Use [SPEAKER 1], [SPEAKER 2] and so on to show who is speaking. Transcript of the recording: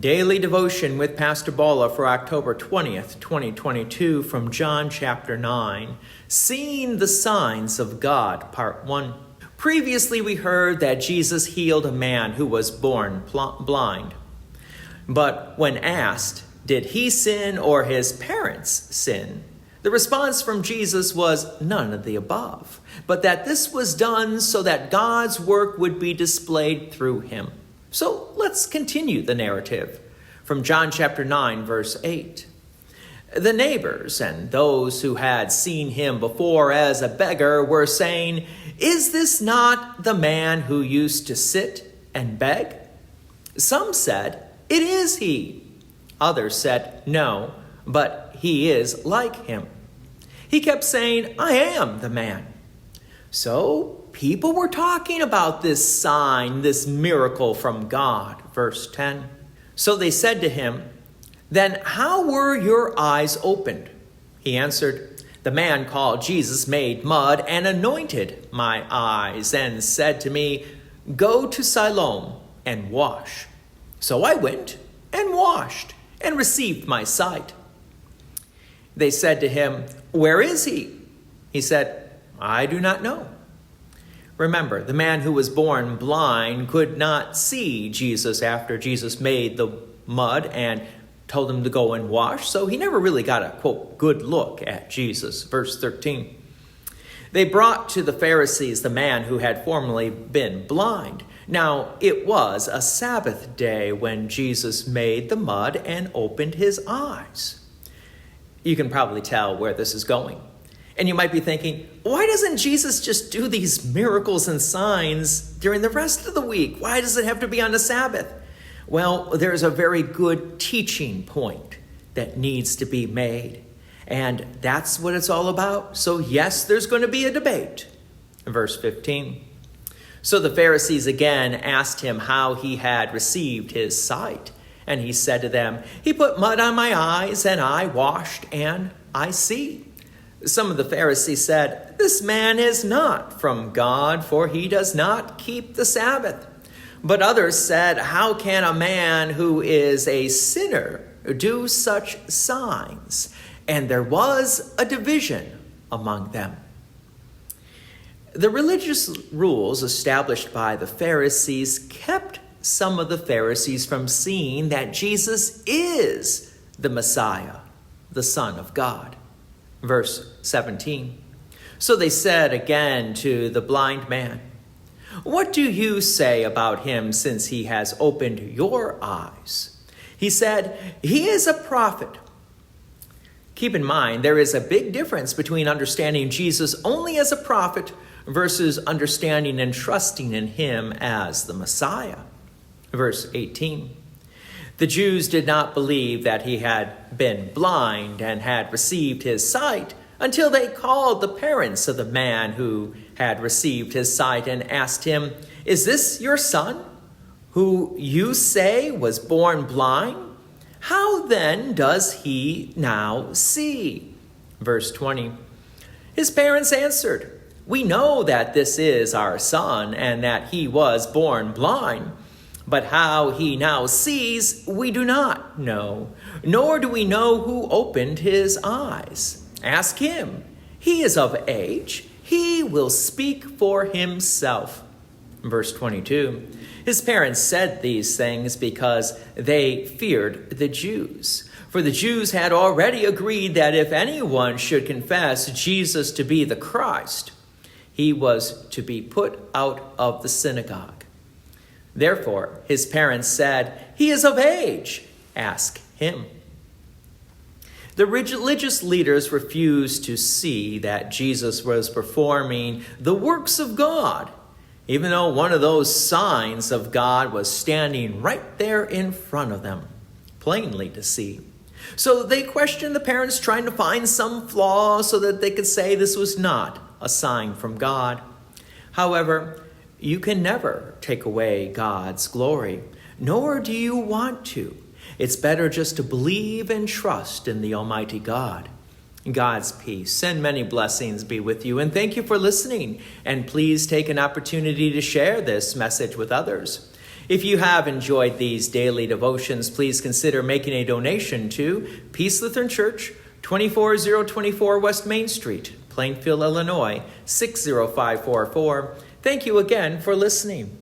[SPEAKER 1] Daily Devotion with Pastor Balla for October 20th, 2022 from John chapter 9. Seeing the Signs of God, Part 1. Previously we heard that Jesus healed a man who was born blind. But when asked, did he sin or his parents sin? The response from Jesus was none of the above, but that this was done so that God's work would be displayed through him. So let's continue the narrative from John chapter 9, verse 8. The neighbors and those who had seen him before as a beggar were saying, "Is this not the man who used to sit and beg?" Some said, "It is he." Others said, "No, but he is like him." He kept saying, "I am the man." So people were talking about this sign, this miracle from God. Verse 10. So they said to him, "Then how were your eyes opened?" He answered, "The man called Jesus made mud and anointed my eyes and said to me, 'Go to Siloam and wash.' So I went and washed and received my sight." They said to him, "Where is he?" He said, "I do not know." Remember, the man who was born blind could not see Jesus after Jesus made the mud and told him to go and wash, so he never really got a, quote, good look at Jesus. Verse 13. They brought to the Pharisees the man who had formerly been blind. Now, it was a Sabbath day when Jesus made the mud and opened his eyes. You can probably tell where this is going. And you might be thinking, why doesn't Jesus just do these miracles and signs during the rest of the week? Why does it have to be on the Sabbath? Well, there's a very good teaching point that needs to be made. And that's what it's all about. So yes, there's going to be a debate. Verse 15. So the Pharisees again asked him how he had received his sight. And he said to them, "He put mud on my eyes, and I washed, and I see." Some of the Pharisees said, "This man is not from God, for he does not keep the Sabbath." But others said, "How can a man who is a sinner do such signs?" And there was a division among them. The religious rules established by the Pharisees kept some of the Pharisees from seeing that Jesus is the Messiah, the Son of God. Verse 17. So they said again to the blind man, "What do you say about him since he has opened your eyes?" He said, "He is a prophet." Keep in mind, there is a big difference between understanding Jesus only as a prophet versus understanding and trusting in him as the Messiah. Verse 18. The Jews did not believe that he had been blind and had received his sight until they called the parents of the man who had received his sight and asked him, "Is this your son, who you say was born blind? How then does he now see?" Verse 20. His parents answered, "We know that this is our son and that he was born blind. But how he now sees, we do not know, nor do we know who opened his eyes. Ask him. He is of age. He will speak for himself." Verse 22. His parents said these things because they feared the Jews. For the Jews had already agreed that if anyone should confess Jesus to be the Christ, he was to be put out of the synagogue. Therefore, his parents said, "He is of age. Ask him." The religious leaders refused to see that Jesus was performing the works of God, even though one of those signs of God was standing right there in front of them, plainly to see. So they questioned the parents, trying to find some flaw so that they could say this was not a sign from God. However, you can never take away God's glory, nor do you want to. It's better just to believe and trust in the Almighty God. God's peace and many blessings be with you, and thank you for listening. And please take an opportunity to share this message with others. If you have enjoyed these daily devotions, please consider making a donation to Peace Lutheran Church, 24024 West Main Street, Plainfield, Illinois, 60544. Thank you again for listening.